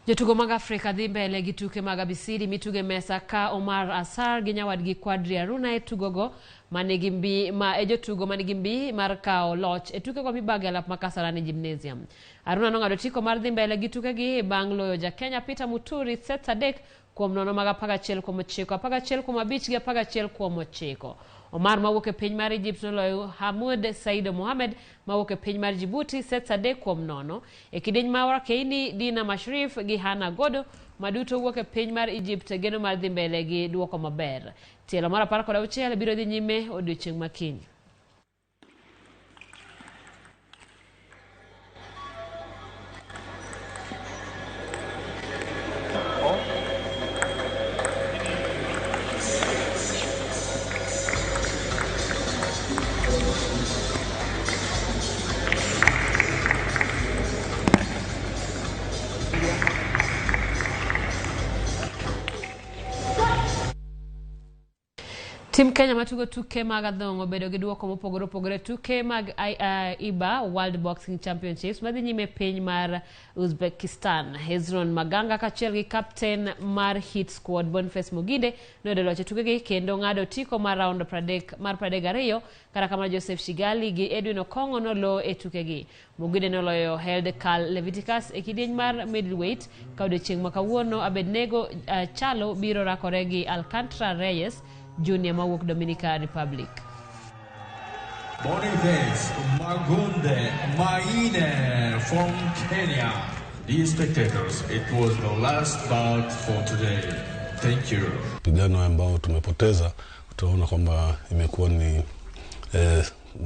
Jotugo mag Afrika dhi mbele gi tuke mag abisiri mituge mesa ka Omar Asar gi nyawadgi Quadri Aruna e tugogo manigi mbi ma jotugo manigi mbi mar kao loch e tuke go mibage alap makasarani Gymnasium. Aruna nong'ado tiko mar dhi mbele gi tuke gi bang' loyo ja Kenya Peter Muturi set 3 kuom nono mag 11 kuom 9, 11 kuom 5 gi 11 kuom 9. Omar mawuok e piny mar Egypt noloyo Hamoud Saido Mohamed mawuok e piny mar Djibouti set 3 kuom 0. E kidieny mar Keini Dina Mashrif gi Hana Godo maduto wuok e piny mar Egypt geno mar dhi mbele gi duoko maber. Tielo mar 16 biro dhi nyime odiechieng' makiny. Tim Kenya matugo tuke mag adhong' obedo gi duoko mopogore tuke mag IBA World Boxing Championships madhi nyime piny mar Uzbekistan. Hezron Maganga kachiel gi captain mar Hit Squad Boniface Muginde noyudo loch e tukegi kendo ng'ado tiko mar round 32 kata kamano Joseph Shigali gi Edwin Okongo nolo e tukegi. Muginde noloyo Held Carl Leviticus e kidieny mar middleweight ka odiechieng' ma kawuono Abednego Chalo biro rakore gi Alcantara Reyes Junior mawuok Dominican Republic. Boniface Magunde Maine from Kenya. Dear spectators, it was the last bout for today. Thank you. Pigano ambao tumepoteza utaona kwamba imekuwa ni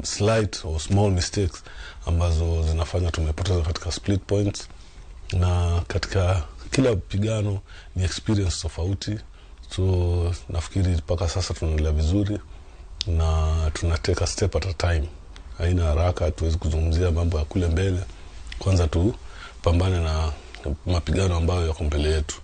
slight or small mistakes ambazo zinafanya tumepoteza katika split points, na katika kila pigano ni experience tofauti. So nafikiri mpaka sasa tunaendelea vizuri na tunateka step at a time. Haina haraka, tuwezi kuzungumzia mambo ya kule mbele. Kwanza tu pambane na mapigano ambayo yako mbele yetu.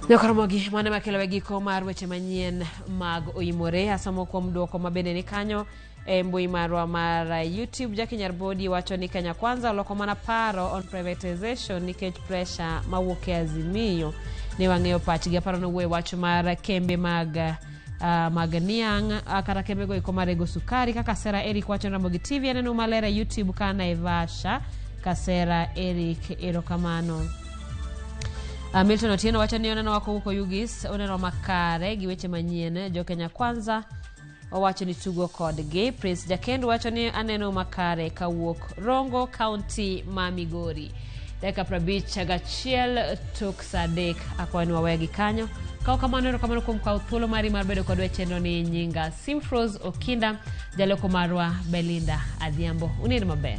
Ramogi mane makelo wegiko mar weche manyien mag Oimore asamo kuom duoko mabende ni kanyo e mbui marwa mar YouTube. Jackie Nyarbodi wacho ni Kenya Kwanza oloko mana paro on privatization nikech pressure mawuok e Azimio ne wang'eyo pachgi. Aparo no wuoyo wacho mar kembe mag Niang' kata kembe go iko marego sukari kaka Sera Eric wacho Ramogi TV aneno malera YouTube kana Evasha Kasera Eric erokamano. Milton Otieno wacho ni oneno wako huko Ugis oneno makare gi weche manyien jo Kenya Kwanza wacho ni tugo kodgi. Prince Jakendo wacho ni aneno makare kawuok Rongo County ma Migori. Dakika 51 tok sadek akwani wawegi kanyo kao kamano kuom kwa thuolo mari mar bedo kod wechendo ni nyinga Simfros Okinda jaloko marwa Belinda Adhiambo. Unir maber.